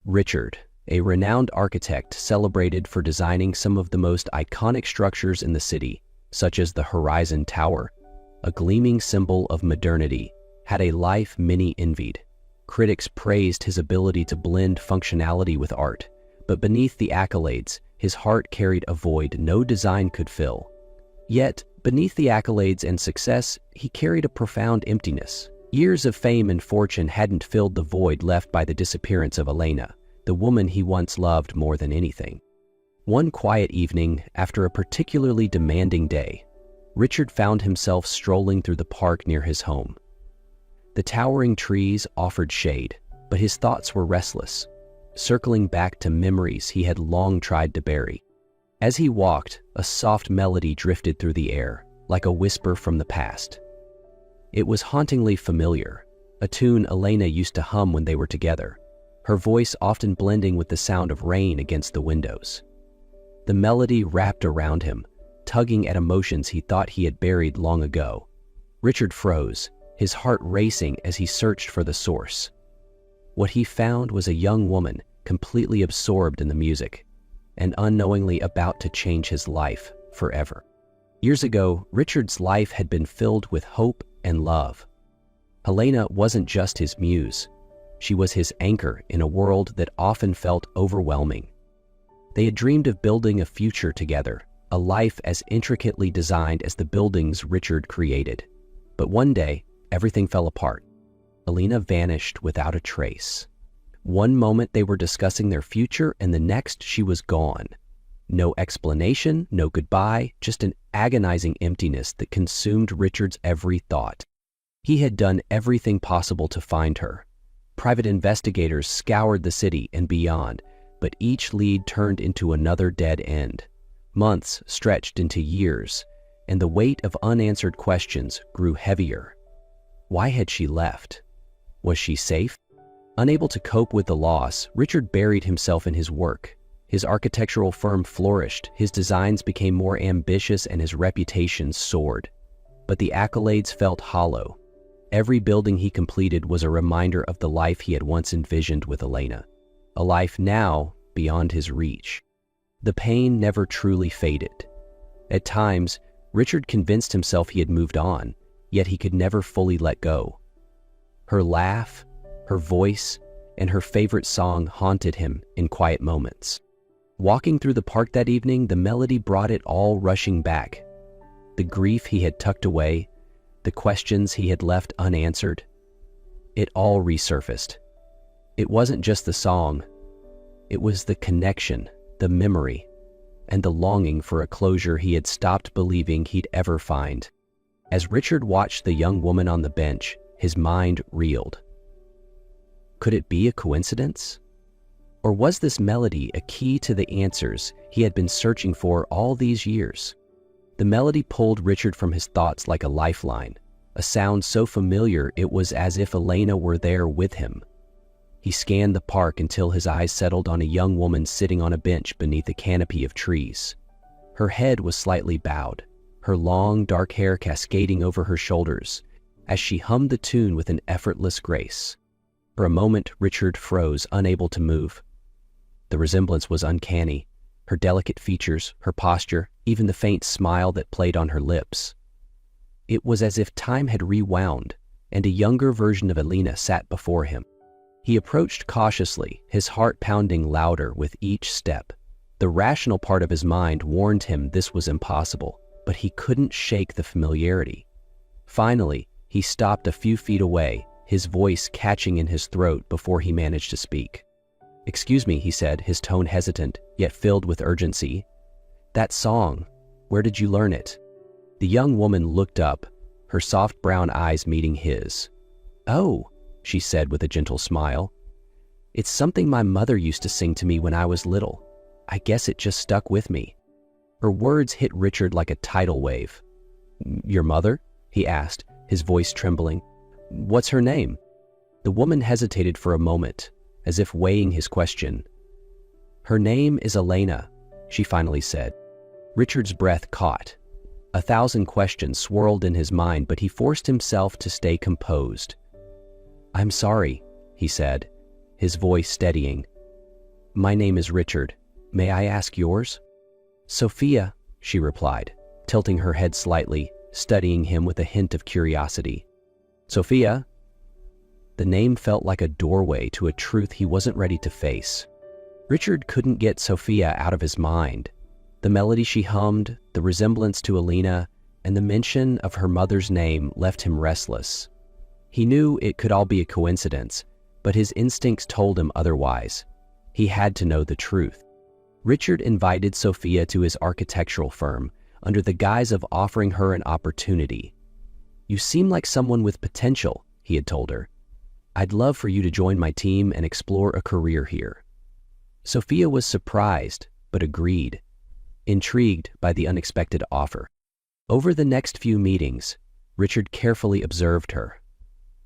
Richard, a renowned architect celebrated for designing some of the most iconic structures in the city, such as the Horizon Tower, a gleaming symbol of modernity, had a life many envied. Critics praised his ability to blend functionality with art, but beneath the accolades, his heart carried a void no design could fill. Yet, beneath the accolades and success, he carried a profound emptiness. Years of fame and fortune hadn't filled the void left by the disappearance of Elena, the woman he once loved more than anything. One quiet evening, after a particularly demanding day, Richard found himself strolling through the park near his home. The towering trees offered shade, but his thoughts were restless, circling back to memories he had long tried to bury. As he walked, a soft melody drifted through the air, like a whisper from the past. It was hauntingly familiar, a tune Elena used to hum when they were together, her voice often blending with the sound of rain against the windows. The melody wrapped around him, tugging at emotions he thought he had buried long ago. Richard froze, his heart racing as he searched for the source. What he found was a young woman completely absorbed in the music, and unknowingly about to change his life forever. Years ago, Richard's life had been filled with hope and love. Helena wasn't just his muse. She was his anchor in a world that often felt overwhelming. They had dreamed of building a future together, a life as intricately designed as the buildings Richard created. But one day, everything fell apart. Elena vanished without a trace. One moment they were discussing their future, and the next she was gone. No explanation, no goodbye, just an agonizing emptiness that consumed Richard's every thought. He had done everything possible to find her. Private investigators scoured the city and beyond, but each lead turned into another dead end. Months stretched into years, and the weight of unanswered questions grew heavier. Why had she left? Was she safe? Unable to cope with the loss, Richard buried himself in his work. His architectural firm flourished, his designs became more ambitious, and his reputation soared. But the accolades felt hollow. Every building he completed was a reminder of the life he had once envisioned with Elena, a life now beyond his reach. The pain never truly faded. At times, Richard convinced himself he had moved on, yet he could never fully let go. Her laugh, her voice, and her favorite song haunted him in quiet moments. Walking through the park that evening, the melody brought it all rushing back. The grief he had tucked away, the questions he had left unanswered. It all resurfaced. It wasn't just the song. It was the connection, the memory, and the longing for a closure he had stopped believing he'd ever find. As Richard watched the young woman on the bench, his mind reeled. Could it be a coincidence? Or was this melody a key to the answers he had been searching for all these years? The melody pulled Richard from his thoughts like a lifeline, a sound so familiar it was as if Elena were there with him. He scanned the park until his eyes settled on a young woman sitting on a bench beneath a canopy of trees. Her head was slightly bowed, her long, dark hair cascading over her shoulders, as she hummed the tune with an effortless grace. For a moment, Richard froze, unable to move. The resemblance was uncanny. Her delicate features, her posture, even the faint smile that played on her lips. It was as if time had rewound, and a younger version of Elena sat before him. He approached cautiously, his heart pounding louder with each step. The rational part of his mind warned him this was impossible, but he couldn't shake the familiarity. Finally, he stopped a few feet away, his voice catching in his throat before he managed to speak. "Excuse me," he said, his tone hesitant, yet filled with urgency. "That song, where did you learn it?" The young woman looked up, her soft brown eyes meeting his. "Oh," she said with a gentle smile. "It's something my mother used to sing to me when I was little. I guess it just stuck with me." Her words hit Richard like a tidal wave. "Your mother?" he asked, his voice trembling. "What's her name?" The woman hesitated for a moment, as if weighing his question. "Her name is Elena," she finally said. Richard's breath caught. 1,000 questions swirled in his mind, but he forced himself to stay composed. "I'm sorry," he said, his voice steadying. My name is Richard. May I ask yours? Sophia, she replied, tilting her head slightly, studying him with a hint of curiosity. Sophia? The name felt like a doorway to a truth he wasn't ready to face. Richard couldn't get Sophia out of his mind. The melody she hummed, the resemblance to Elena, and the mention of her mother's name left him restless. He knew it could all be a coincidence, but his instincts told him otherwise. He had to know the truth. Richard invited Sophia to his architectural firm under the guise of offering her an opportunity. You seem like someone with potential, he had told her. I'd love for you to join my team and explore a career here. Sophia was surprised, but agreed, intrigued by the unexpected offer. Over the next few meetings, Richard carefully observed her.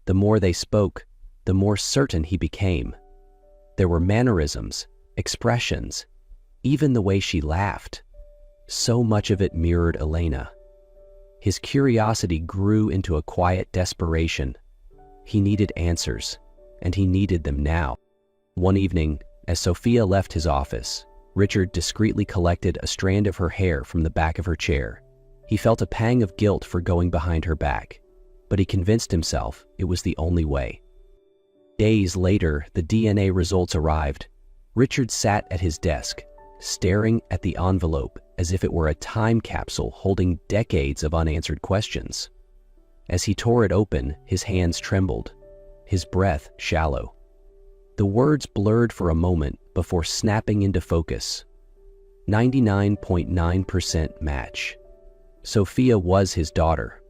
The more they spoke, the more certain he became. There were mannerisms, expressions, even the way she laughed. So much of it mirrored Elena. His curiosity grew into a quiet desperation. He needed answers, and he needed them now. One evening, as Sophia left his office, Richard discreetly collected a strand of her hair from the back of her chair. He felt a pang of guilt for going behind her back, but he convinced himself it was the only way. Days later, the DNA results arrived. Richard sat at his desk, staring at the envelope as if it were a time capsule holding decades of unanswered questions. As he tore it open, his hands trembled, his breath shallow. The words blurred for a moment before snapping into focus. 99.9% match. Sophia was his daughter.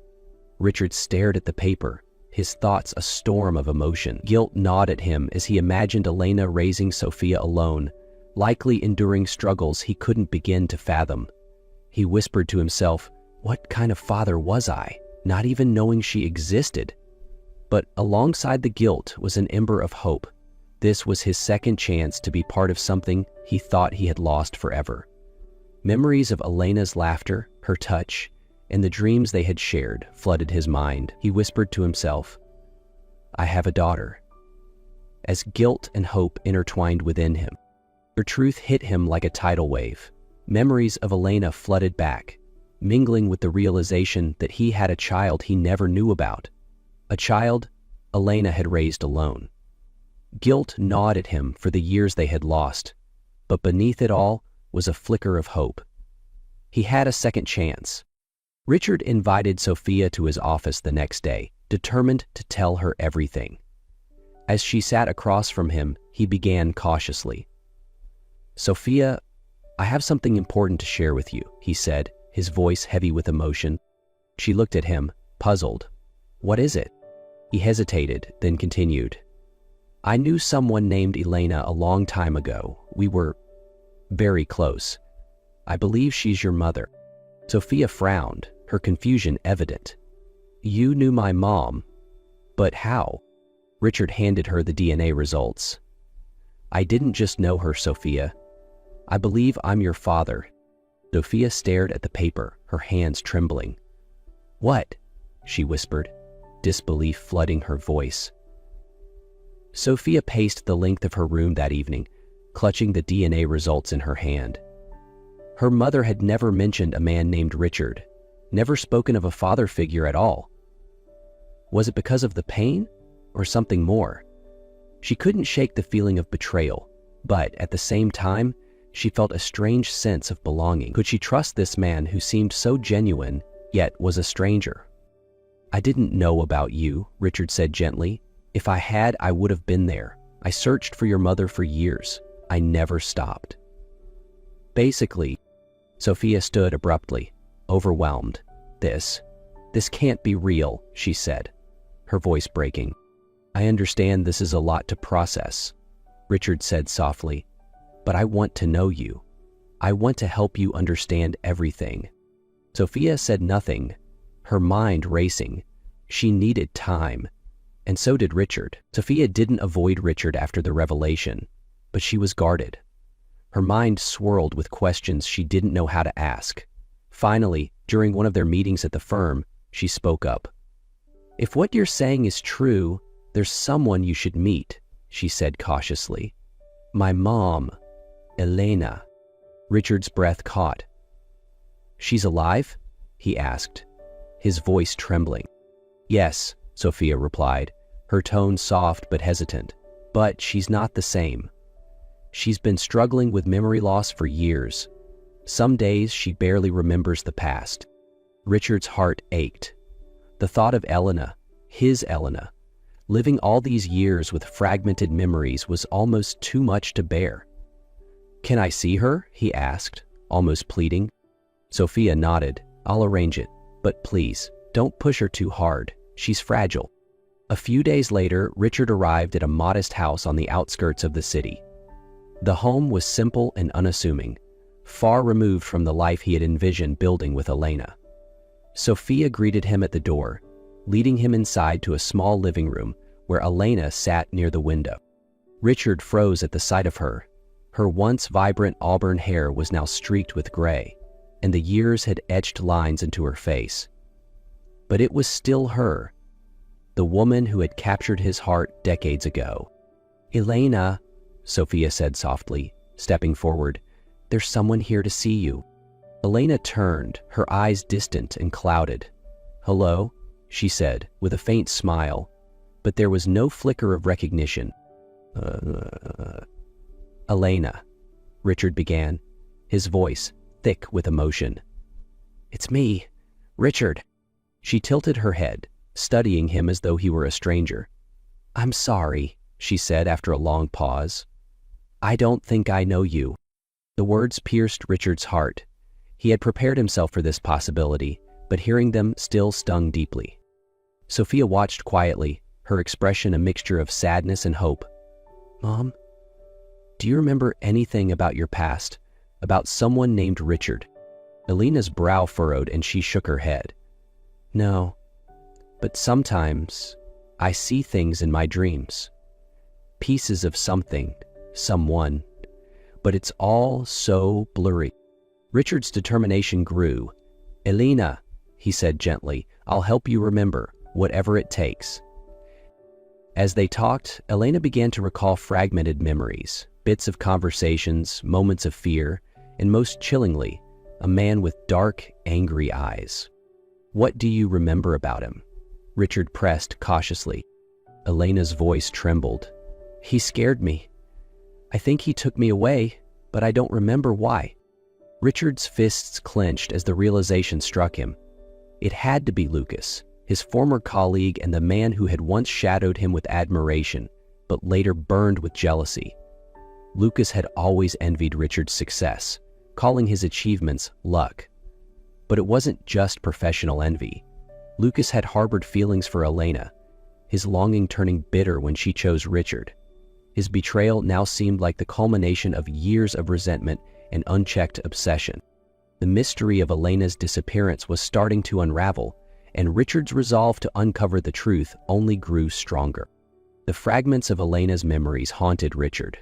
Richard stared at the paper, his thoughts a storm of emotion. Guilt gnawed at him as he imagined Elena raising Sophia alone, likely enduring struggles he couldn't begin to fathom. He whispered to himself, what kind of father was I, not even knowing she existed? But alongside the guilt was an ember of hope. This was his second chance to be part of something he thought he had lost forever. Memories of Elena's laughter, her touch, and the dreams they had shared flooded his mind. He whispered to himself, I have a daughter. As guilt and hope intertwined within him, her truth hit him like a tidal wave. Memories of Elena flooded back, mingling with the realization that he had a child he never knew about. A child Elena had raised alone. Guilt gnawed at him for the years they had lost, but beneath it all was a flicker of hope. He had a second chance. Richard invited Sophia to his office the next day, determined to tell her everything. As she sat across from him, he began cautiously. Sophia, I have something important to share with you, he said, his voice heavy with emotion. She looked at him, puzzled. What is it? He hesitated, then continued. I knew someone named Elena a long time ago. We were very close. I believe she's your mother. Sophia frowned, her confusion evident. You knew my mom, but how? Richard handed her the DNA results. I didn't just know her, Sophia. I believe I'm your father. Sophia stared at the paper, her hands trembling. What? She whispered, disbelief flooding her voice. Sophia paced the length of her room that evening, clutching the DNA results in her hand. Her mother had never mentioned a man named Richard, never spoken of a father figure at all. Was it because of the pain, or something more? She couldn't shake the feeling of betrayal, but at the same time, she felt a strange sense of belonging. Could she trust this man who seemed so genuine, yet was a stranger? I didn't know about you, Richard said gently. If I had, I would have been there. I searched for your mother for years. I never stopped. Basically, Sophia stood abruptly, overwhelmed. This can't be real, she said, her voice breaking. I understand this is a lot to process, Richard said softly, but I want to know you. I want to help you understand everything. Sophia said nothing, her mind racing. She needed time, and so did Richard. Sophia didn't avoid Richard after the revelation, but she was guarded. Her mind swirled with questions she didn't know how to ask. Finally, during one of their meetings at the firm, she spoke up. If what you're saying is true, there's someone you should meet, she said cautiously. My mom, Elena. Richard's breath caught. "She's alive?" he asked, his voice trembling. "Yes," Sophia replied, her tone soft but hesitant. "But she's not the same. She's been struggling with memory loss for years. Some days she barely remembers the past." Richard's heart ached. The thought of Elena, his Elena, living all these years with fragmented memories was almost too much to bear. "Can I see her?" he asked, almost pleading. Sophia nodded. "I'll arrange it, but please, don't push her too hard. She's fragile." A few days later, Richard arrived at a modest house on the outskirts of the city. The home was simple and unassuming, far removed from the life he had envisioned building with Elena. Sophia greeted him at the door, leading him inside to a small living room where Elena sat near the window. Richard froze at the sight of her. Her once vibrant auburn hair was now streaked with gray, and the years had etched lines into her face. But it was still her, the woman who had captured his heart decades ago. "Elena," Sophia said softly, stepping forward, "there's someone here to see you." Elena turned, her eyes distant and clouded. "Hello," she said, with a faint smile, but there was no flicker of recognition. "Elena," Richard began, his voice thick with emotion. "It's me, Richard." She tilted her head, studying him as though he were a stranger. "I'm sorry," she said after a long pause. "I don't think I know you." The words pierced Richard's heart. He had prepared himself for this possibility, but hearing them still stung deeply. Sophia watched quietly, her expression a mixture of sadness and hope. "Mom, do you remember anything about your past, about someone named Richard?" Elena's brow furrowed and she shook her head. "No, but sometimes I see things in my dreams. Pieces of something, someone, but it's all so blurry." Richard's determination grew. "Elena," he said gently, "I'll help you remember, whatever it takes." As they talked, Elena began to recall fragmented memories, bits of conversations, moments of fear, and most chillingly, a man with dark, angry eyes. "What do you remember about him?" Richard pressed cautiously. Elena's voice trembled. "He scared me. I think he took me away, but I don't remember why." Richard's fists clenched as the realization struck him. It had to be Lucas, his former colleague and the man who had once shadowed him with admiration, but later burned with jealousy. Lucas had always envied Richard's success, calling his achievements luck. But it wasn't just professional envy. Lucas had harbored feelings for Elena, his longing turning bitter when she chose Richard. His betrayal now seemed like the culmination of years of resentment and unchecked obsession. The mystery of Elena's disappearance was starting to unravel, and Richard's resolve to uncover the truth only grew stronger. The fragments of Elena's memories haunted Richard.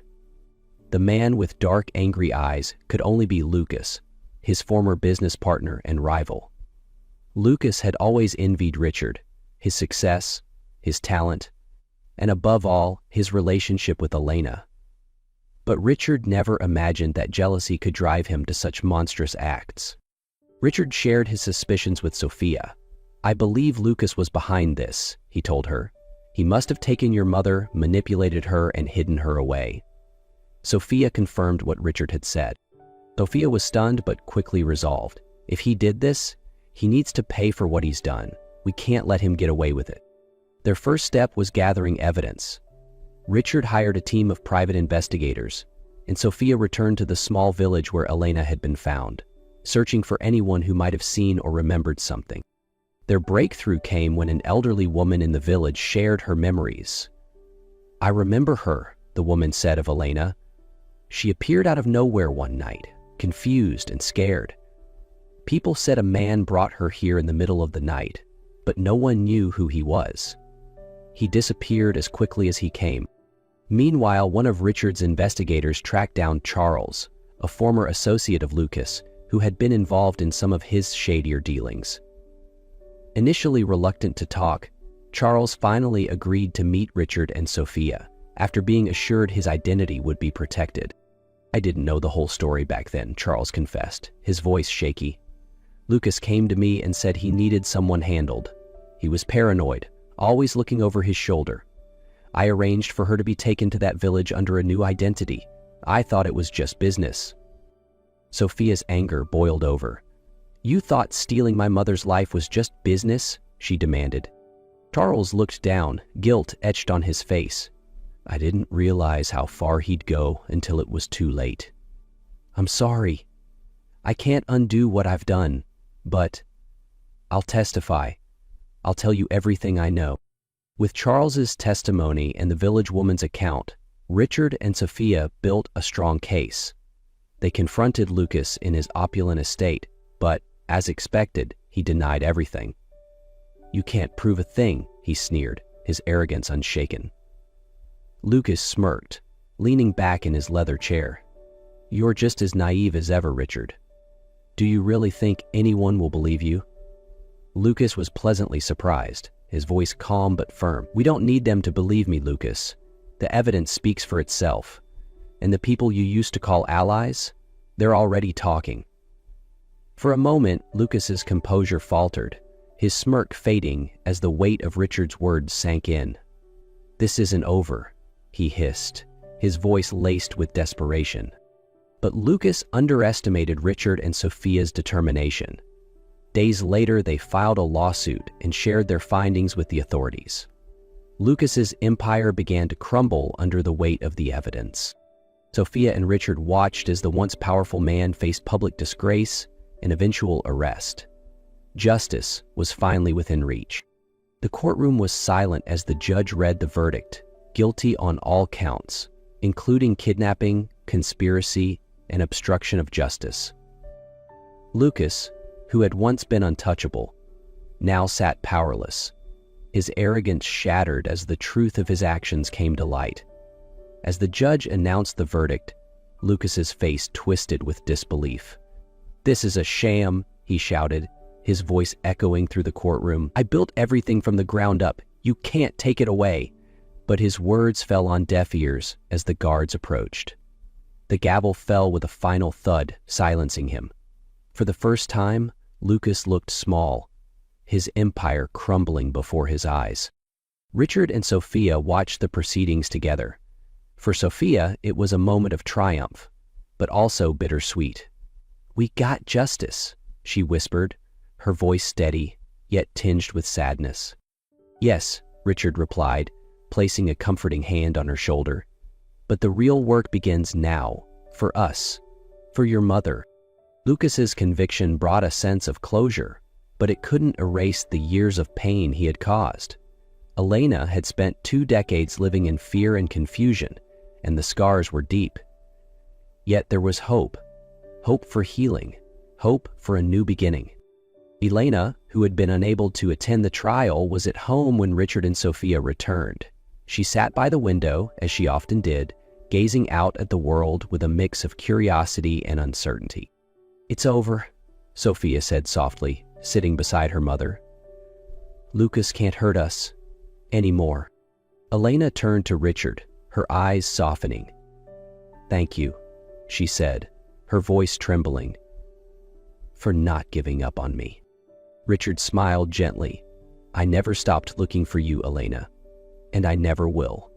The man with dark, angry eyes could only be Lucas, his former business partner and rival. Lucas had always envied Richard, his success, his talent, and above all, his relationship with Elena. But Richard never imagined that jealousy could drive him to such monstrous acts. Richard shared his suspicions with Sophia. "I believe Lucas was behind this," he told her. "He must have taken your mother, manipulated her, and hidden her away." Sophia confirmed what Richard had said. Sophia was stunned but quickly resolved. If he did this, he needs to pay for what he's done. We can't let him get away with it. Their first step was gathering evidence. Richard hired a team of private investigators, and Sophia returned to the small village where Elena had been found, searching for anyone who might have seen or remembered something. Their breakthrough came when an elderly woman in the village shared her memories. "I remember her," the woman said of Elena. "She appeared out of nowhere one night, confused and scared. People said a man brought her here in the middle of the night, but no one knew who he was. He disappeared as quickly as he came." Meanwhile, one of Richard's investigators tracked down Charles, a former associate of Lucas, who had been involved in some of his shadier dealings. Initially reluctant to talk, Charles finally agreed to meet Richard and Sophia, after being assured his identity would be protected. I didn't know the whole story back then, Charles confessed, his voice shaky. Lucas came to me and said he needed someone handled. He was paranoid, always looking over his shoulder. I arranged for her to be taken to that village under a new identity. I thought it was just business. Sophia's anger boiled over. You thought stealing my mother's life was just business? She demanded. Charles looked down, guilt etched on his face. I didn't realize how far he'd go until it was too late. I'm sorry. I can't undo what I've done, but I'll testify. I'll tell you everything I know. With Charles's testimony and the village woman's account, Richard and Sophia built a strong case. They confronted Lucas in his opulent estate, but, as expected, he denied everything. You can't prove a thing, he sneered, his arrogance unshaken. Lucas smirked, leaning back in his leather chair. You're just as naive as ever, Richard. Do you really think anyone will believe you? Lucas was pleasantly surprised, his voice calm but firm. We don't need them to believe me, Lucas. The evidence speaks for itself. And the people you used to call allies? They're already talking. For a moment, Lucas's composure faltered, his smirk fading as the weight of Richard's words sank in. This isn't over, he hissed, his voice laced with desperation. But Lucas underestimated Richard and Sophia's determination. Days later, they filed a lawsuit and shared their findings with the authorities. Lucas's empire began to crumble under the weight of the evidence. Sophia and Richard watched as the once powerful man faced public disgrace and eventual arrest. Justice was finally within reach. The courtroom was silent as the judge read the verdict, guilty on all counts, including kidnapping, conspiracy, and obstruction of justice. Lucas, who had once been untouchable, now sat powerless, his arrogance shattered as the truth of his actions came to light. As the judge announced the verdict, Lucas's face twisted with disbelief. This is a sham, he shouted, his voice echoing through the courtroom. I built everything from the ground up. You can't take it away. But his words fell on deaf ears as the guards approached. The gavel fell with a final thud, silencing him. For the first time, Lucas looked small, his empire crumbling before his eyes. Richard and Sophia watched the proceedings together. For Sophia, it was a moment of triumph, but also bittersweet. We got justice, she whispered, her voice steady, yet tinged with sadness. Yes, Richard replied, placing a comforting hand on her shoulder. But the real work begins now, for us, for your mother. Lucas's conviction brought a sense of closure, but it couldn't erase the years of pain he had caused. Elena had spent 2 decades living in fear and confusion, and the scars were deep. Yet there was hope. Hope for healing. Hope for a new beginning. Elena, who had been unable to attend the trial, was at home when Richard and Sophia returned. She sat by the window, as she often did, gazing out at the world with a mix of curiosity and uncertainty. It's over, Sophia said softly, sitting beside her mother. Lucas can't hurt us anymore. Elena turned to Richard, her eyes softening. Thank you, she said, her voice trembling, for not giving up on me. Richard smiled gently. I never stopped looking for you, Elena, and I never will.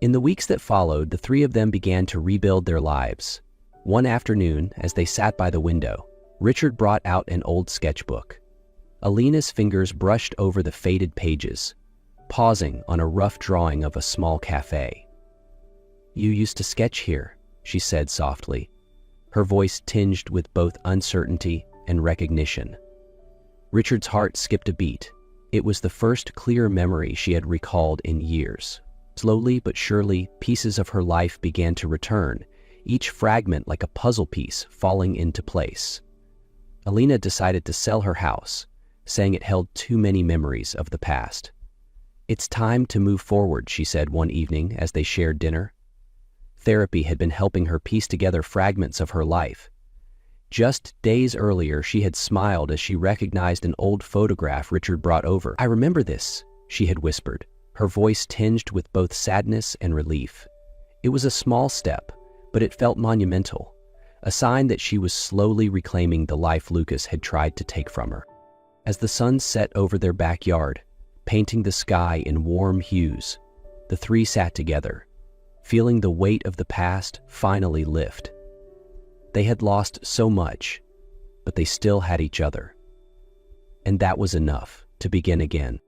In the weeks that followed, the three of them began to rebuild their lives. One afternoon, as they sat by the window, Richard brought out an old sketchbook. Elena's fingers brushed over the faded pages, pausing on a rough drawing of a small cafe. You used to sketch here, she said softly, her voice tinged with both uncertainty and recognition. Richard's heart skipped a beat. It was the first clear memory she had recalled in years. Slowly but surely, pieces of her life began to return, each fragment like a puzzle piece falling into place. Elena decided to sell her house, saying it held too many memories of the past. It's time to move forward, she said one evening as they shared dinner. Therapy had been helping her piece together fragments of her life. Just days earlier, she had smiled as she recognized an old photograph Richard brought over. I remember this, she had whispered, her voice tinged with both sadness and relief. It was a small step, but it felt monumental, a sign that she was slowly reclaiming the life Lucas had tried to take from her. As the sun set over their backyard, painting the sky in warm hues, the three sat together, feeling the weight of the past finally lift. They had lost so much, but they still had each other. And that was enough to begin again.